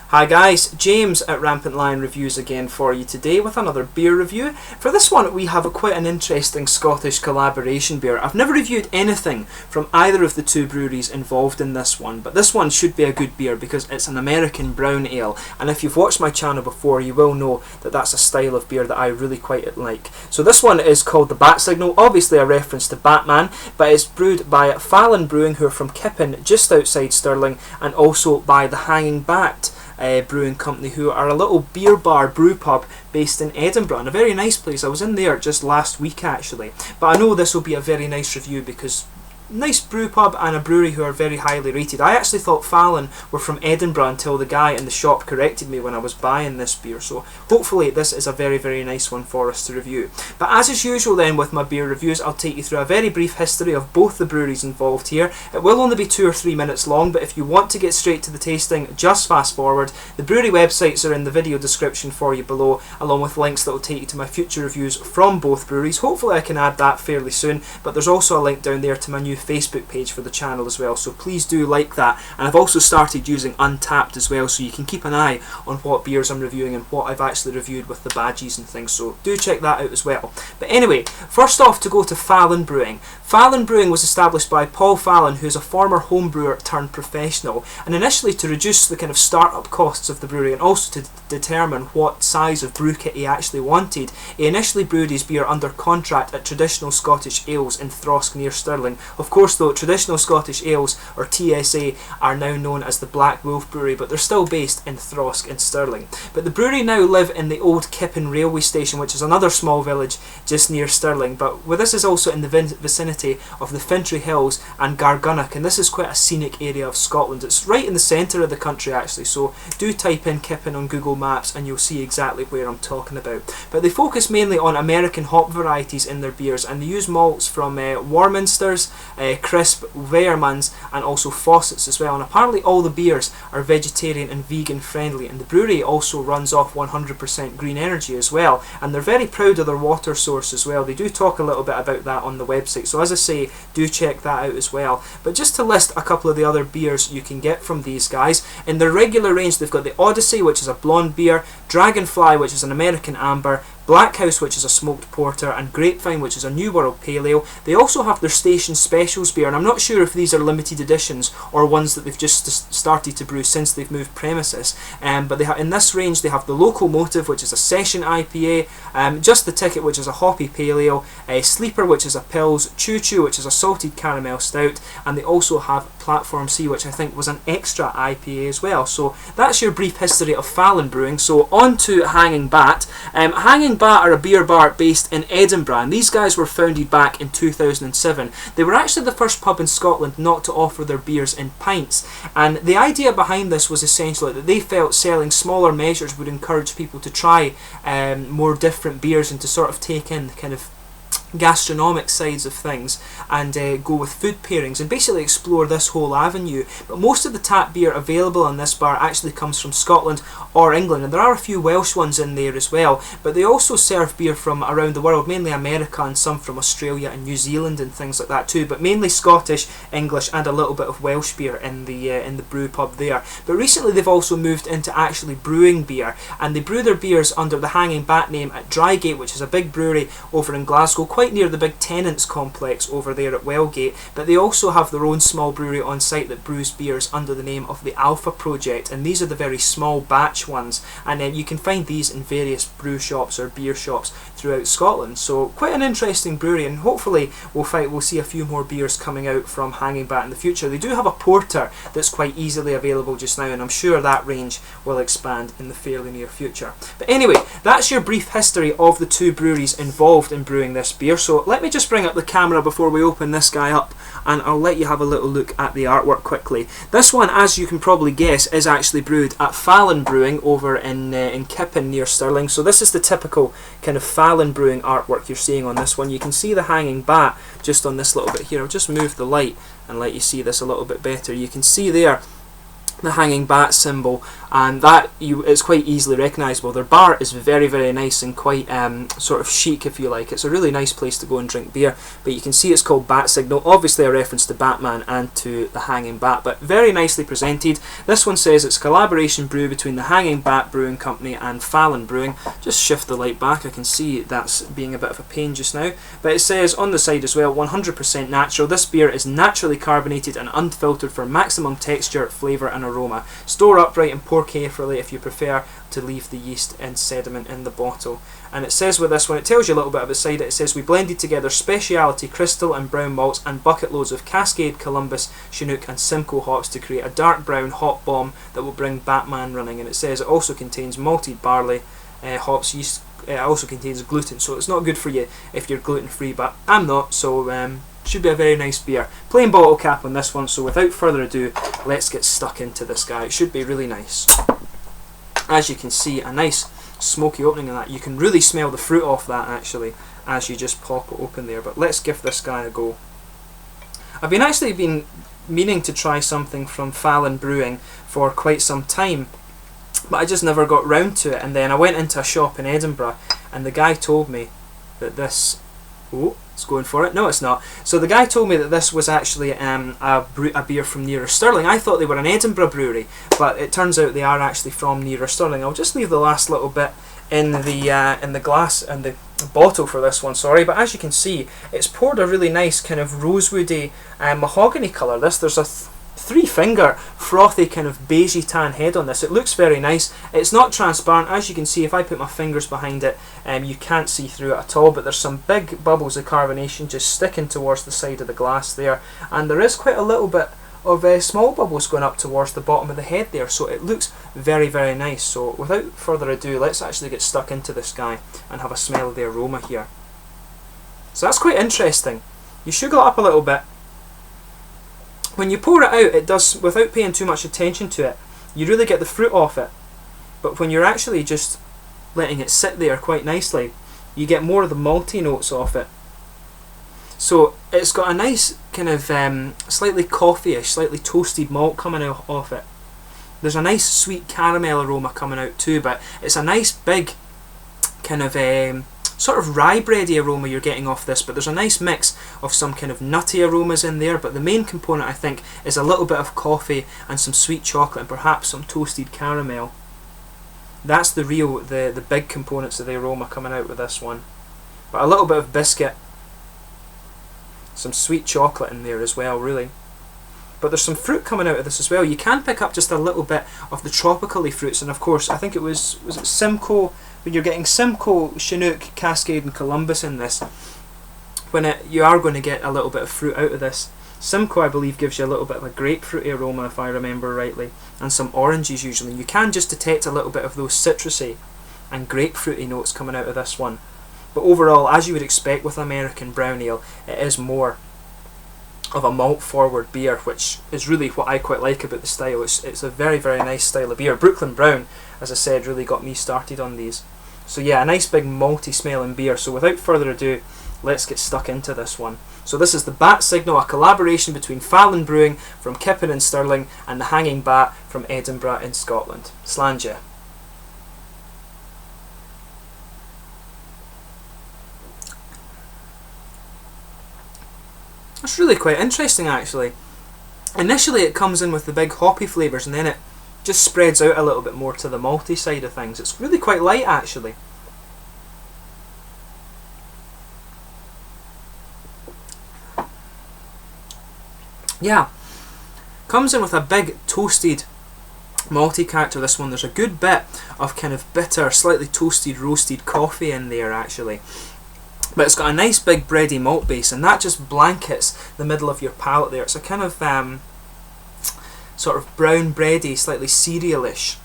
Hi guys, James at Rampant Lion Reviews again for you today with another beer review. For this one we have quite an interesting Scottish collaboration beer. I've never reviewed anything from either of the two breweries involved in this one, but this one should be a good beer because it's an American brown ale, and if you've watched my channel before you will know that that's a style of beer that I really quite like. So this one is called the Bat Signal, obviously a reference to Batman, but it's brewed by Fallen Brewing, who are from Kippen just outside Stirling, and also by the Hanging Bat Brewing Company, who are a little beer bar brew pub based in Edinburgh, and a very nice place. I was in there just last week actually, but I know this will be a very nice review because nice brew pub and a brewery who are very highly rated. I actually thought Fallen were from Edinburgh until the guy in the shop corrected me when I was buying this beer, so hopefully this is a very nice one for us to review. But as is usual then with my beer reviews, I'll take you through a very brief history of both the breweries involved here. It will only be 2 or 3 minutes long, but if you want to get straight to the tasting, just fast forward. The brewery websites are in the video description for you below, along with links that will take you to my future reviews from both breweries. Hopefully I can add that fairly soon, but there's also a link down there to my new Facebook page for the channel as well, so please do like that. And I've also started using Untappd as well, so you can keep an eye on what beers I'm reviewing and what I've actually reviewed with the badges and things, so do check that out as well. But anyway, first off, to go to Fallen Brewing. Fallen Brewing was established by Paul Fallen, who's a former home brewer turned professional, and initially to reduce the kind of start-up costs of the brewery and also to determine what size of brew kit he actually wanted, he initially brewed his beer under contract at Traditional Scottish Ales in Throsk near Stirling. Of course though, Traditional Scottish Ales, or TSA, are now known as the Black Wolf Brewery, but they're still based in Throsk in Stirling. But the brewery now live in the old Kippen railway station, which is another small village just near Stirling, but this is also in the vicinity of the Fintry Hills and Gargunnock, and this is quite a scenic area of Scotland. It's right in the centre of the country actually, so do type in Kippen on Google Maps and you'll see exactly where I'm talking about. But they focus mainly on American hop varieties in their beers, and they use malts from Warminsters, Crisp, Wehrmann's, and also Fawcett's as well. And apparently all the beers are vegetarian and vegan friendly, and the brewery also runs off 100% green energy as well, and they're very proud of their water source as well. They do talk a little bit about that on the website, so as I say, do check that out as well. But just to list a couple of the other beers you can get from these guys, in their regular range they've got the Odyssey, which is a blonde beer, Dragonfly, which is an American amber, Black House, which is a smoked porter, and Grapevine, which is a New World Pale Ale. They also have their Station Specials beer, and I'm not sure if these are limited editions or ones that they've just started to brew since they've moved premises. But they in this range they have the Locomotive, which is a Session IPA, Just the Ticket, which is a hoppy pale ale, Sleeper, which is a Pils, Choo Choo, which is a salted caramel stout, and they also have Platform C, which I think was an extra IPA as well. So that's your brief history of Fallen Brewing. So on to Hanging Bat. Hanging Bat are a beer bar based in Edinburgh, and these guys were founded back in 2007. They were actually the first pub in Scotland not to offer their beers in pints, and the idea behind this was essentially that they felt selling smaller measures would encourage people to try more different beers and to sort of take in the kind of gastronomic sides of things and go with food pairings and basically explore this whole avenue. But most of the tap beer available in this bar actually comes from Scotland or England, and there are a few Welsh ones in there as well, but they also serve beer from around the world, mainly America and some from Australia and New Zealand and things like that too, but mainly Scottish, English and a little bit of Welsh beer in the brew pub there. But recently they've also moved into actually brewing beer, and they brew their beers under the Hanging Bat name at Drygate, which is a big brewery over in Glasgow, quite near the big Tenants complex over there at Wellgate. But they also have their own small brewery on site that brews beers under the name of the Alpha Project, and these are the very small batch ones, and you can find these in various brew shops or beer shops throughout Scotland. So quite an interesting brewery, and hopefully we'll see a few more beers coming out from Hanging Bat in the future. They do have a porter that's quite easily available just now, and I'm sure that range will expand in the fairly near future. But anyway, that's your brief history of the two breweries involved in brewing this beer. So let me just bring up the camera before we open this guy up, and I'll let you have a little look at the artwork quickly. This one, as you can probably guess, is actually brewed at Fallen Brewing over in Kippen near Stirling. So this is the typical kind of Fallen Brewing artwork you're seeing on this one. You can see the Hanging Bat just on this little bit here. I'll just move the light and let you see this a little bit better. You can see there the Hanging Bat symbol and that it's quite easily recognisable. Their bar is very, very nice and quite sort of chic, if you like. It's a really nice place to go and drink beer, but you can see it's called Bat Signal, obviously a reference to Batman and to the Hanging Bat, but very nicely presented. This one says it's a collaboration brew between the Hanging Bat Brewing Company and Fallen Brewing. Just shift the light back, I can see that's being a bit of a pain just now, but it says on the side as well, 100% natural. This beer is naturally carbonated and unfiltered for maximum texture, flavour and aroma. Store upright and pour carefully if you prefer to leave the yeast and sediment in the bottle. And it says with this one, it tells you a little bit about it. It says we blended together speciality crystal and brown malts and bucket loads of Cascade, Columbus, Chinook and Simcoe hops to create a dark brown hop bomb that will bring Batman running. And it says it also contains malted barley, hops, yeast. It also contains gluten, so it's not good for you if you're gluten free, but I'm not, so should be a very nice beer. Plain bottle cap on this one, so without further ado, let's get stuck into this guy. It should be really nice. As you can see, a nice smoky opening of that. You can really smell the fruit off that actually as you just pop it open there, but let's give this guy a go. I've been meaning to try something from Fallen Brewing for quite some time, but I just never got round to it, and then I went into a shop in Edinburgh and the guy told me that this... Oh, it's going for it. No, it's not. So the guy told me that this was actually a beer from nearer Stirling. I thought they were an Edinburgh brewery, but it turns out they are actually from nearer Stirling. I'll just leave the last little bit in the glass and the bottle for this one, sorry, but as you can see, it's poured a really nice kind of rosewoody mahogany colour. There's a three-finger frothy kind of beigey tan head on this. It looks very nice. It's not transparent, as you can see. If I put my fingers behind it, you can't see through it at all, but there's some big bubbles of carbonation just sticking towards the side of the glass there, and there is quite a little bit of small bubbles going up towards the bottom of the head there, so it looks very, very nice. So without further ado, let's actually get stuck into this guy and have a smell of the aroma here. So that's quite interesting. You sugar it up a little bit. When you pour it out, it does, without paying too much attention to it, you really get the fruit off it. But when you're actually just letting it sit there quite nicely, you get more of the malty notes off it. So it's got a nice kind of slightly coffee-ish, slightly toasted malt coming out off it. There's a nice sweet caramel aroma coming out too, but it's a nice big kind of sort of rye bready aroma you're getting off this, but there's a nice mix of some kind of nutty aromas in there, but the main component I think is a little bit of coffee and some sweet chocolate and perhaps some toasted caramel. That's the big components of the aroma coming out with this one. But a little bit of biscuit, some sweet chocolate in there as well, really. But there's some fruit coming out of this as well. You can pick up just a little bit of the tropically fruits, and of course I think it was it Simcoe. When you're getting Simcoe, Chinook, Cascade and Columbus in this, you are going to get a little bit of fruit out of this. Simcoe, I believe, gives you a little bit of a grapefruity aroma, if I remember rightly, and some oranges usually. You can just detect a little bit of those citrusy and grapefruity notes coming out of this one. But overall, as you would expect with American brown ale, it is more of a malt forward beer, which is really what I quite like about the style. It's a very, very nice style of beer. Brooklyn Brown, as I said, really got me started on these. So yeah, a nice big malty smelling beer. So without further ado, let's get stuck into this one. So this is the Bat Signal, a collaboration between Fallen Brewing from Kippen in Stirling and the Hanging Bat from Edinburgh in Scotland. Slàinte. That's really quite interesting actually. Initially it comes in with the big hoppy flavours and then it just spreads out a little bit more to the malty side of things. It's really quite light actually. Yeah, comes in with a big toasted malty character, this one. There's a good bit of kind of bitter, slightly toasted, roasted coffee in there actually. But it's got a nice big bready malt base, and that just blankets the middle of your palate there. It's a kind of sort of brown bready, slightly cerealish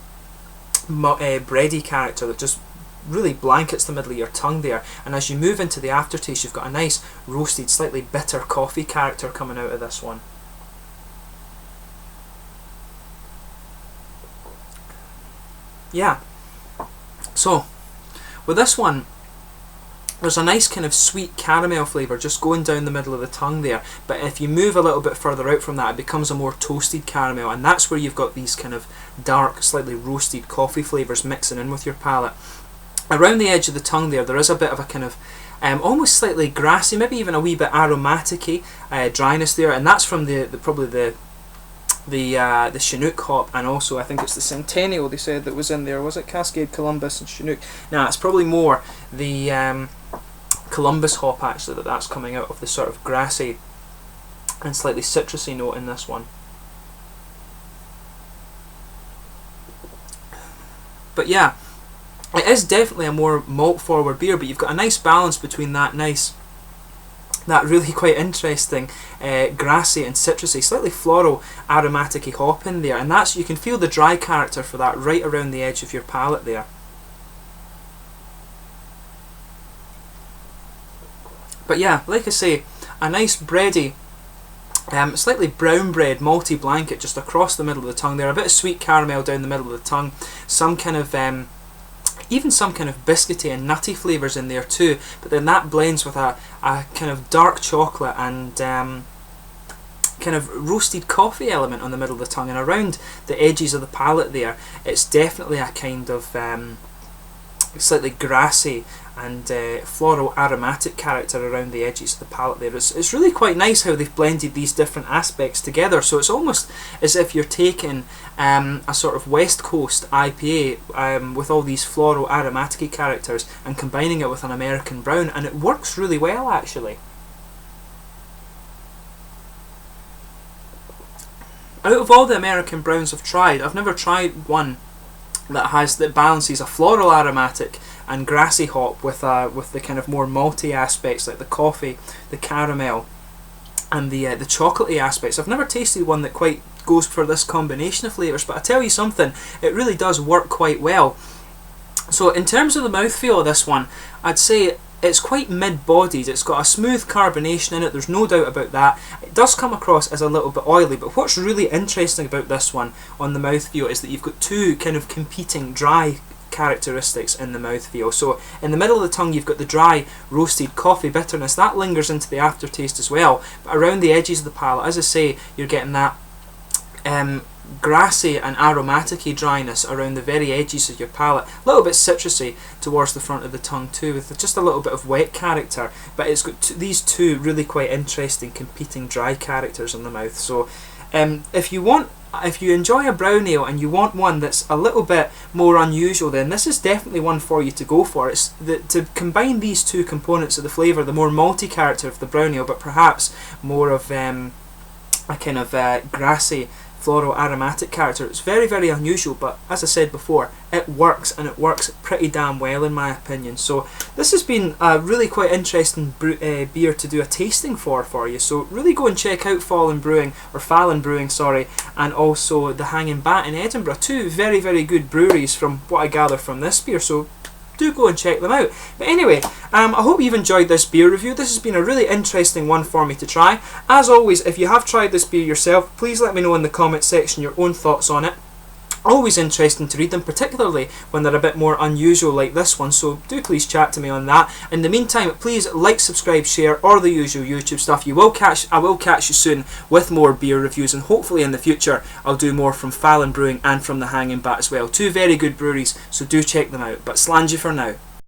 bready character that just really blankets the middle of your tongue there. And as you move into the aftertaste, you've got a nice roasted, slightly bitter coffee character coming out of this one. Yeah. So with this one, there's a nice kind of sweet caramel flavour just going down the middle of the tongue there, but if you move a little bit further out from that, it becomes a more toasted caramel, and that's where you've got these kind of dark, slightly roasted coffee flavours mixing in with your palate. Around the edge of the tongue there is a bit of a kind of almost slightly grassy, maybe even a wee bit aromatic-y dryness there, and that's from probably the Chinook hop, and also I think it's the Centennial they said that was in there. Was it Cascade, Columbus and Chinook? Nah, it's probably more the Columbus hop actually that's coming out of the sort of grassy and slightly citrusy note in this one. But yeah, it is definitely a more malt forward beer, but you've got a nice balance between that really quite interesting grassy and citrusy, slightly floral aromatic-y hop in there, and that's, you can feel the dry character for that right around the edge of your palate there. But yeah, like I say, a nice bready, slightly brown bread, malty blanket just across the middle of the tongue there, a bit of sweet caramel down the middle of the tongue, some kind of even some kind of biscuity and nutty flavours in there too, but then that blends with a kind of dark chocolate and kind of roasted coffee element on the middle of the tongue, and around the edges of the palate there it's definitely a kind of slightly grassy and floral aromatic character around the edges of the palate there. It's really quite nice how they've blended these different aspects together, so it's almost as if you're taking a sort of West Coast IPA with all these floral aromatic characters and combining it with an American brown, and it works really well actually. Out of all the American browns I've tried, I've never tried one that balances a floral aromatic and grassy hop with the kind of more malty aspects like the coffee, the caramel, and the chocolatey aspects. I've never tasted one that quite goes for this combination of flavours, but I tell you something, it really does work quite well. So in terms of the mouthfeel of this one, I'd say it's quite mid-bodied. It's got a smooth carbonation in it, there's no doubt about that. It does come across as a little bit oily, but what's really interesting about this one on the mouthfeel is that you've got two kind of competing dry characteristics in the mouthfeel. So in the middle of the tongue you've got the dry roasted coffee bitterness, that lingers into the aftertaste as well, but around the edges of the palate, as I say, you're getting that grassy and aromatic-y dryness around the very edges of your palate, a little bit citrusy towards the front of the tongue too, with just a little bit of wet character, but it's got these two really quite interesting competing dry characters in the mouth. So if you enjoy a brown ale and you want one that's a little bit more unusual, then this is definitely one for you to go for. It's to combine these two components of the flavour, the more malty character of the brown ale, but perhaps more of a kind of grassy floral aromatic character. It's very, very unusual, but as I said before, it works, and it works pretty damn well in my opinion. So this has been a really quite interesting beer to do a tasting for you, so really go and check out Fallen Brewing, sorry, and also the Hanging Bat in Edinburgh, two very, very good breweries from what I gather from this beer, so do go and check them out. But anyway, I hope you've enjoyed this beer review. This has been a really interesting one for me to try. As always, if you have tried this beer yourself, please let me know in the comment section your own thoughts on it. Always interesting to read them, particularly when they're a bit more unusual like this one, so do please chat to me on that. In the meantime, please like, subscribe, share, or the usual YouTube stuff. I will catch you soon with more beer reviews, and hopefully in the future I'll do more from Fallen Brewing and from the Hanging Bat as well. Two very good breweries, so do check them out. But slàinte for now.